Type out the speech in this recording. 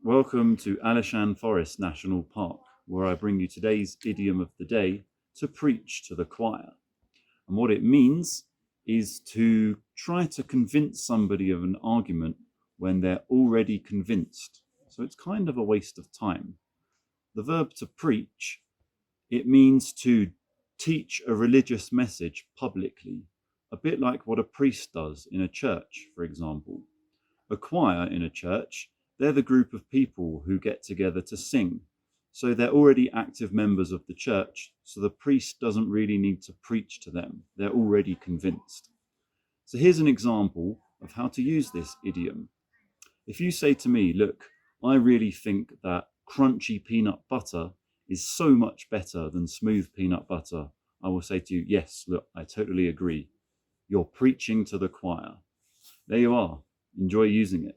Welcome to Alishan Forest National Park, where I bring you today's idiom of the day, to preach to the choir. And what it means is to try to convince somebody of an argument when they're already convinced. So it's kind of a waste of time. The verb to preach, it means to teach a religious message publicly, a bit like what a priest does in a church, for example. A choir in a church, they're the group of people who get together to sing. So they're already active members of the church, so the priest doesn't really need to preach to them. They're already convinced. So here's an example of how to use this idiom. If you say to me, look, I really think that crunchy peanut butter is so much better than smooth peanut butter, I will say to you, yes, look, I totally agree. You're preaching to the choir. There you are. Enjoy using it.